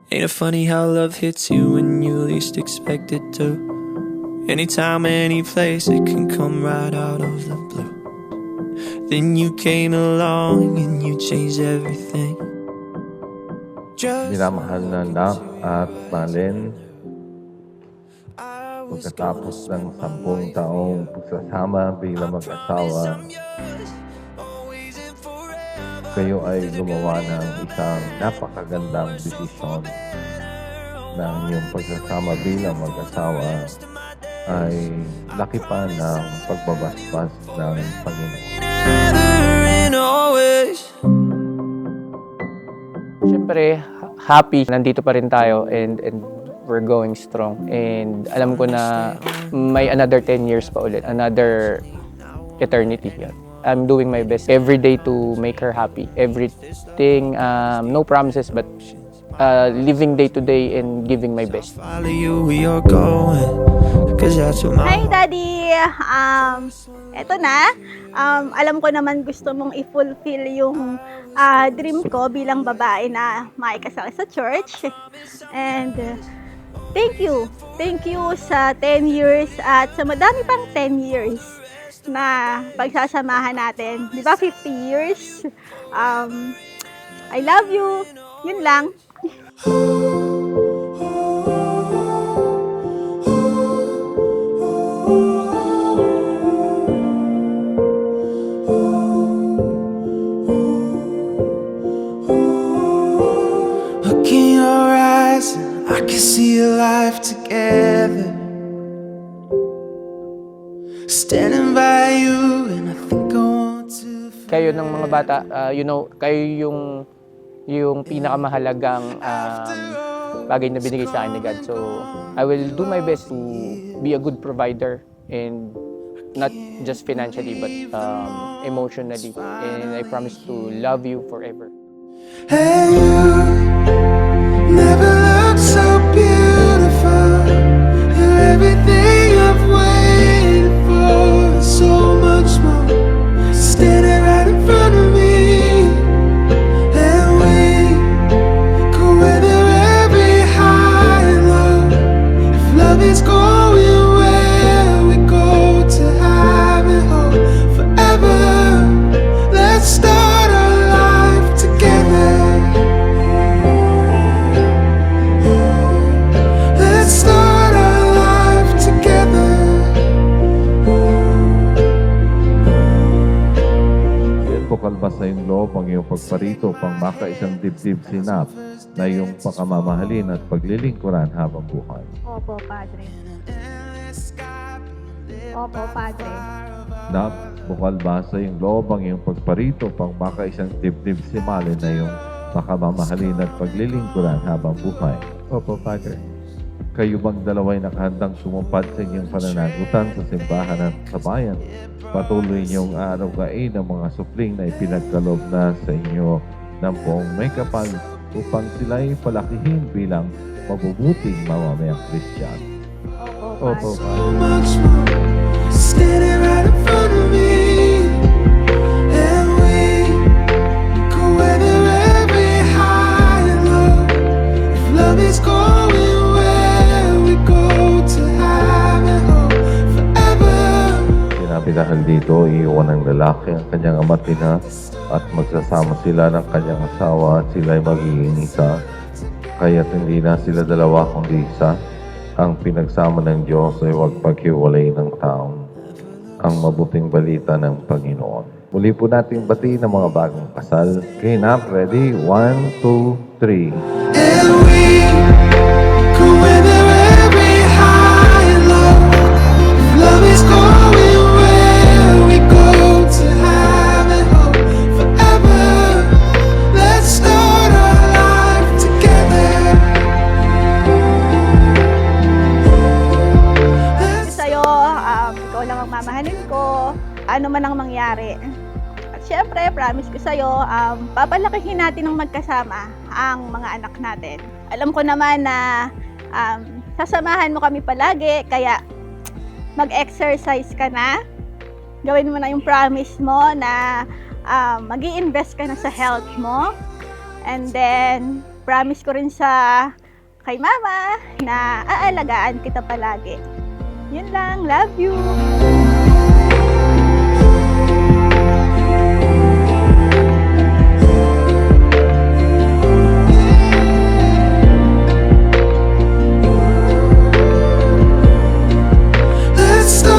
Ain't it funny how love hits you when you least expect it to? Anytime, any place, it can come right out of the blue. Then you came along and you changed everything. Minamahal na Nak at Malin, pagkatapos ng 10 taong pagsasama bilang mag-asawa, kayo ay gumawa ng isang napakagandang desisyon na ang iyong pagsasama bilang mag-asawa ay laki pa ng pagbabasbas ng Panginoon. Siyempre, happy. Nandito pa rin tayo and we're going strong. And alam ko na may another 10 years pa ulit. Another eternity. Yan. I'm doing my best every day to make her happy. Everything, no promises, but living day to day and giving my best. Hi, Daddy! Eto na. Alam ko naman gusto mong i-fulfill yung dream ko bilang babae na maikasal sa church. And thank you. Thank you sa 10 years at sa madami pang 10 years na pagsasamahan natin. Di ba 50 years? I love you. Yun lang. Look in your eyes, I can see a life together. Standing by you, and I think I want to. Kayo ng mga bata, kayo yung pinakamahalagang bagay na binigay sa akin ni God. So, I will do my best to be a good provider and not just financially but emotionally. And I promise to love you forever. And you never looked so beautiful. You're everything I've waited for, so much more. Standing right in front of me, and we go weather every high and low. If love is going where we go to have it all forever, let's start our life together. Let's start our life together. Bukal ba sa iyong loob ang iyong pagparito pang makaisang dibdib sinap na iyong pakamamahalin at paglilingkuran habang buhay? Opo, Padre. Opo, Padre. Nak, bukal ba sa iyong loob ang iyong pagparito pang makaisang dibdib si Malin na iyong pakamamahalin at paglilingkuran habang buhay? Opo, Father. Kayo bang dalaway nakahandang sumupad sa inyong pananagutan sa simbahan at sa bayan? Patuloy niyong aaragain ang mga supling na ipinagkaloob na sa inyo ng buong may kapal upang sila'y palakihin bilang mabubuting mamamayang Kristiyano. Opo, Opo, So much more. Standing right in front of me, and we go weather every high and low. If love is going where we go to have it all forever. Sinabi dahil dito, iiwan ng lalaki ang kanyang ama't ina at magsasama sila ng kanyang asawa at sila'y magiging isa. Kaya't hindi na sila dalawa kundi isa. Ang pinagsama ng Diyos ay huwag paghiwalay ng taong ang mabuting balita ng Panginoon. Muli po nating batiin ang mga bagong kasal. Okay na, ready? 1, 2, 3. And we go weather every high and low. If love is going where we go to have it all forever, let's start our life together. Sa'yo, ikaw lang ang mamahalin ko. Ano man ang mangyari. At syempre, promise ko sa'yo, papalakihin natin ng magkasama ang mga anak natin. Alam ko naman na sasamahan mo kami palagi, kaya mag-exercise ka na. Gawin mo na yung promise mo na mag-i-invest ka na sa health mo. And then, promise ko rin sa kay mama na aalagaan kita palagi. Yun lang, love you! Let's start